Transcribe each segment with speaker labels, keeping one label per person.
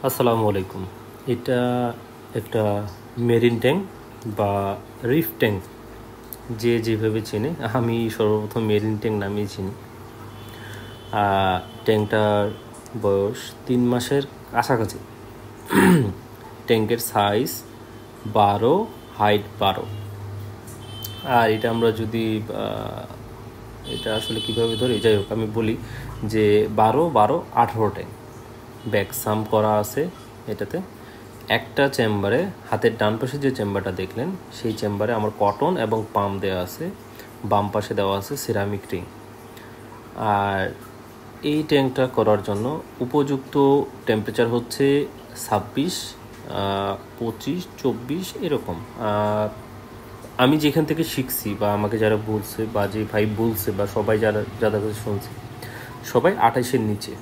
Speaker 1: আসসালামু আলাইকুম। এটা একটা মেরিন ট্যাঙ্ক বা রিফ ট্যাঙ্ক, যে যেভাবে চেনে। আমি সর্বপ্রথম মেরিন ট্যাঙ্ক নামেই চিনি। ট্যাঙ্কটার বয়স 3 মাসের কাছাকাছি। ট্যাঙ্কের সাইজ 12, হাইট 12। আর এটা আমরা যদি এটা আসলে কীভাবে ধরি, যাই হোক আমি বলি যে 12-12-18 ট্যাঙ্ক ব্যাক সাম করা আছে এটাতে। একটা চেম্বারে, হাতের ডান পাশে যে চেম্বারটা দেখলেন সেই চেম্বারে আমার কটন এবং পাম দেওয়া আছে, বাম পাশে দেওয়া আছে সিরামিক রিং। আর এই ট্যাঙ্কটা করার জন্য উপযুক্ত টেম্পারেচার হচ্ছে 26, 25, 24 এরকম। আমি যেখান থেকে শিখছি বা আমাকে যারা বলছে বা যে ভাই বলছে বা সবাই যাদের কাছে শুনছি, সবাই 28-এর নিচে।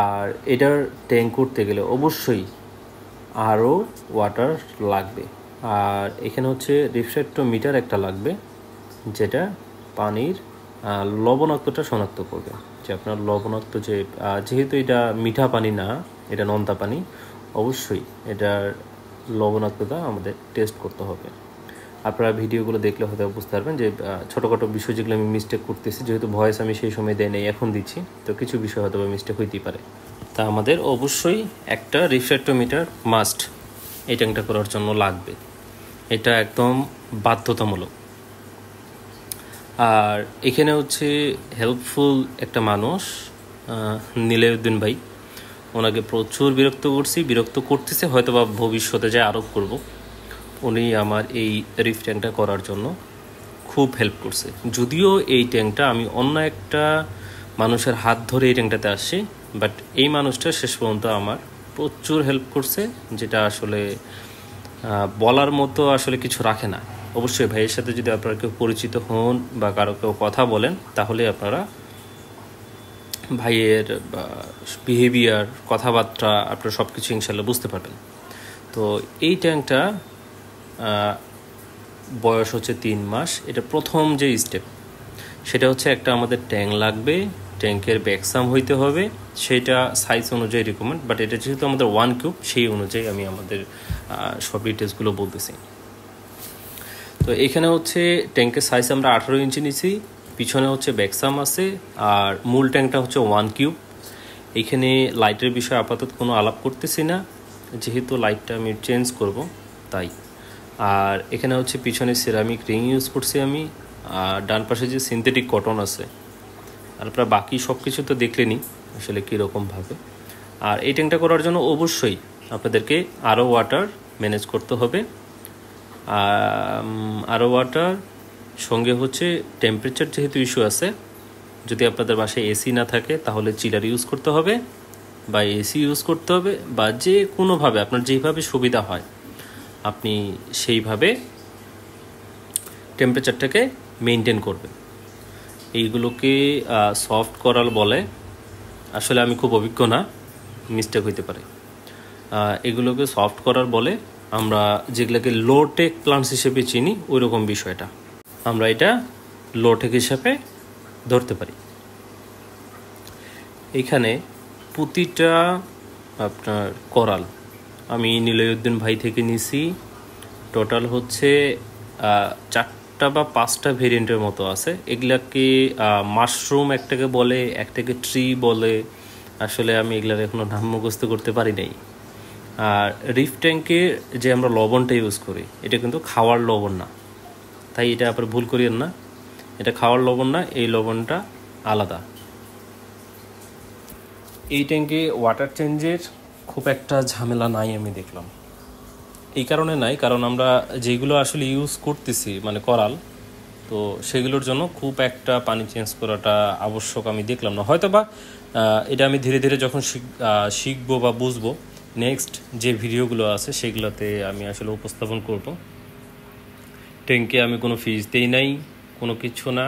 Speaker 1: আর এটার ট্যাঙ্ক করতে গেলে অবশ্যই আরও ওয়াটার লাগবে। আর এখানে হচ্ছে রিফ্র্যাক্টোমিটার একটা লাগবে, যেটা পানির লবণাক্তটা শনাক্ত করবে, যে আপনার লবণাক্ত যেহেতু এটা মিঠা পানি না, এটা নোনতা পানি, অবশ্যই এটার লবণাক্ততা আমাদের টেস্ট করতে হবে। আপনারা ভিডিওগুলো দেখলে হয়তো বুঝতে পারবেন যে ছোটোখাটো বিষয় যেগুলো আমি মিস্টেক করতেছি, যেহেতু ভয়েস আমি সেই সময় দেয় নেই, এখন দিচ্ছি, তো কিছু বিষয় হয়তো মিস্টেক হইতেই পারে। তা আমাদের অবশ্যই একটা রিফ্র্যাক্টোমিটার মাস্ট এই ট্যাঙ্কটা করার জন্য লাগবে, এটা একদম বাধ্যতামূলক। আর এখানে হচ্ছে হেল্পফুল একটা মানুষ, নীলাউদ্দিন ভাই, ওনাকে প্রচুর বিরক্ত করতেছে, হয়তো বা ভবিষ্যতে যে আরোপ করব। উনি আমার এই রিফ ট্যাঙ্কটা করার জন্য খুব হেল্প করছে। যদিও এই ট্যাঙ্কটা আমি অন্য একটা মানুষের হাত ধরে এই ট্যাঙ্কটাতে আসছি, বাট এই মানুষটা শেষ পর্যন্ত আমার প্রচুর হেল্প করছে, যেটা আসলে বলার মতো আসলে কিছু রাখে না। অবশ্যই ভাইয়ের সাথে যদি আপনারা কেউ পরিচিত হন বা কারো কেউ কথা বলেন, তাহলে আপনারা ভাইয়ের বিহেভিয়ার, কথাবার্তা, আপনারা সব কিছু ইনশাল্লাহ বুঝতে পারবেন। তো এই ট্যাঙ্কটা বয়স হচ্ছে 3 মাস। এটা প্রথম যে স্টেপ, সেটা হচ্ছে একটা আমাদের ট্যাঙ্ক লাগবে, ট্যাঙ্কের ব্যাকসাম হইতে হবে, সেটা সাইজ অনুযায়ী রিকমেন্ড, বাট এটা যেহেতু আমাদের 1 কিউব, সেই অনুযায়ী আমি আমাদের সব ডিটেলসগুলো বলতেছি। তো এখানে হচ্ছে ট্যাঙ্কের সাইজ আমরা 18 ইঞ্চি নিছি, পিছনে হচ্ছে ব্যাকসাম আছে, আর মূল ট্যাঙ্কটা হচ্ছে 1 কিউব। এখানে লাইটের বিষয়ে আপাতত কোনো আলাপ করতেছি না, যেহেতু লাইটটা আমি চেঞ্জ করব তাই। আর এখানে হচ্ছে পিছনে সিরামিক রিং ইউজ করছি আমি, আর ডান পাশে যে সিনথেটিক কটন আছে। আর আপনারা বাকি সব কিছু তো দেখলেনি আসলে কীরকমভাবে। আর এই ট্যাঙ্কটা করার জন্য অবশ্যই আপনাদেরকে আরও ওয়াটার ম্যানেজ করতে হবে। আরও ওয়াটার সঙ্গে হচ্ছে টেম্পারেচার যেহেতু ইস্যু আছে, যদি আপনাদের বাসায় এসি না থাকে তাহলে চিলার ইউজ করতে হবে বা এসি ইউজ করতে হবে, বা যে কোনোভাবে আপনার যেইভাবে সুবিধা হয় আপনি সেইভাবে টেম্পারেচারটাকে মেনটেন করবেন। এইগুলোকে সফট করাল বলে। আসলে আমি খুব অভিজ্ঞ না, মিস্টেক হইতে পারে। এগুলোকে সফট করার বলে। আমরা যেগুলোকে লো টেক প্লান্টস হিসেবে চিনি, ওই রকম বিষয়টা আমরা এটা লো টেক হিসাবে ধরতে পারি। এইখানে প্রতিটা আপনার করাল আমি নীলাউদ্দিন ভাই থেকে নিছি। টোটাল হচ্ছে 4টা বা 5টা ভেরিয়েন্টের মতো আছে। এগুলাকে মাশরুম একটাকে বলে, একটাকে ট্রি বলে। আসলে আমি এগুলার এখনও নাম মুখস্থ করতে পারি নাই। আর রিফ ট্যাঙ্কে যে আমরা লবণটা ইউজ করি, এটা কিন্তু খাওয়ার লবণ না, তাই এটা আপনার ভুল করিয়েন না, এটা খাওয়ার লবণ না, এই লবণটা আলাদা। এই ট্যাঙ্কে ওয়াটার চেঞ্জের খুব একটা ঝামেলা নাই আমি দেখলাম। এই কারণে নাই, কারণ আমরা যেগুলো আসলে ইউজ করতেছি মানে করাল, তো সেগুলোর জন্য খুব একটা পানি চেঞ্জ করাটা আবশ্যক আমি দেখলাম না। হয়তো বা এটা আমি ধীরে ধীরে যখন শিখবো বা বুঝবো, নেক্সট যে ভিডিওগুলো আছে সেগুলোতে আমি আসলে উপস্থাপন করব। ট্যাঙ্কে আমি কোনো ফিজ দেই নাই, কোনো কিছু না,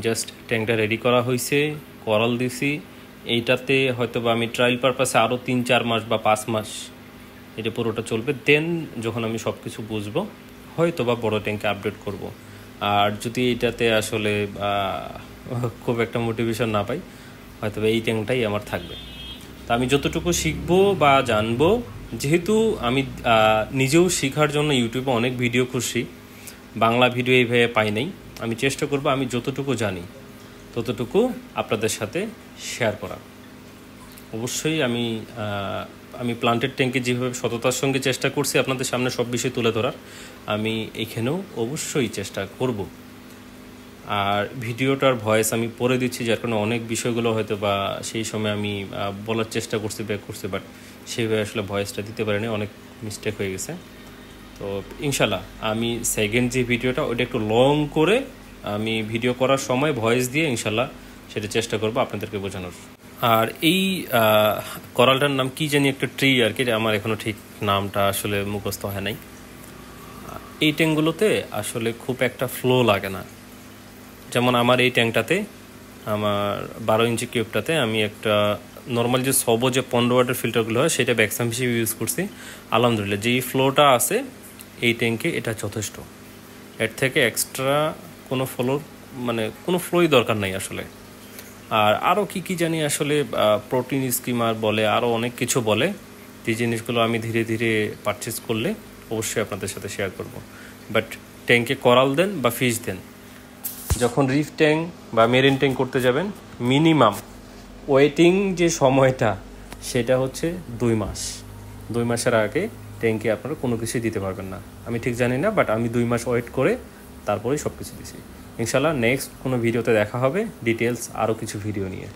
Speaker 1: জাস্ট ট্যাঙ্কটা রেডি করা হয়েছে, করাল দিছি। এইটাতে হয়তো বা আমি ট্রায়াল পারপাসে আরও 3-4 মাস বা 5 মাস এটা পুরোটা চলবে। দেন যখন আমি সব কিছু বুঝবো, হয়তো বা বড়ো ট্যাঙ্কে আপডেট করব। আর যদি এটাতে আসলে খুব একটা মোটিভেশন না পাই, হয়তো এই ট্যাঙ্কটাই আমার থাকবে। তা আমি যতটুকু শিখবো বা জানবো, যেহেতু আমি নিজেও শেখার জন্য ইউটিউবে অনেক ভিডিও খুঁজছি, বাংলা ভিডিও এইভাবে পাই নাই, আমি চেষ্টা করব আমি যতটুকু জানি ততটুকু আপনাদের সাথে শেয়ার করা। অবশ্যই আমি প্লান্টেড ট্যাঙ্কে যেভাবে সততার সঙ্গে চেষ্টা করছি আপনাদের সামনে সব বিষয় তুলে ধরার, আমি এখানেও অবশ্যই চেষ্টা করব। আর ভিডিওটার ভয়েস আমি পড়ে দিচ্ছি, যার কারণে অনেক বিষয়গুলো হয়তো বা সেই সময় আমি বলার চেষ্টা করছি, ব্যাক করছি, বাট সেইভাবে আসলে ভয়েসটা দিতে পারিনি, অনেক মিস্টেক হয়ে গেছে। তো ইনশাল্লাহ আমি সেকেন্ড যে ভিডিওটা ওইটা একটু লং করে আমি ভিডিও করার সময় ভয়েস দিয়ে ইনশাল্লাহ সেটা চেষ্টা করবো আপনাদেরকে বোঝানোর। আর এই করালটার নাম কি জানি, একটা ট্রি আর কি, আমার এখনও ঠিক নামটা আসলে মুখস্থ হয় নাই। এই ট্যাঙ্কগুলোতে আসলে খুব একটা ফ্লো লাগে না। যেমন আমার এই ট্যাঙ্কটাতে, আমার 12 ইঞ্চি কিউবটাতে আমি একটা নর্মাল যে সবো যে 15 ওয়াটের ফিল্টারগুলো হয় সেটা ব্যাকসাম হিসেবে ইউজ করছি। আলহামদুলিল্লাহ যেই ফ্লোটা আছে এই ট্যাঙ্কে এটা যথেষ্ট, এর থেকে এক্সট্রা কোনো কোনো ফ্লোই দরকার নাই আসলে। আর আরও কি জানি আসলে প্রোটিন স্কিমার বলে, আরও অনেক কিছু বলে, যে জিনিসগুলো আমি ধীরে ধীরে পারচেস করলে অবশ্যই আপনাদের সাথে শেয়ার করব। বাট ট্যাঙ্কে করাল দেন বা ফিশ দেন, যখন রিফ ট্যাঙ্ক বা মেরিন ট্যাঙ্ক করতে যাবেন, মিনিমাম ওয়েটিং যে সময়টা সেটা হচ্ছে 2 মাস। 2 মাসের আগে ট্যাঙ্কে আপনারা কোনো কিছুই দিতে পারবেন না। আমি ঠিক জানি না, বাট আমি 2 মাস ওয়েট করে তারপরেই সব কিছু দিছি। ইনশাল্লাহ নেক্সট কোনো ভিডিওতে দেখা হবে ডিটেলস আরও কিছু ভিডিও নিয়ে।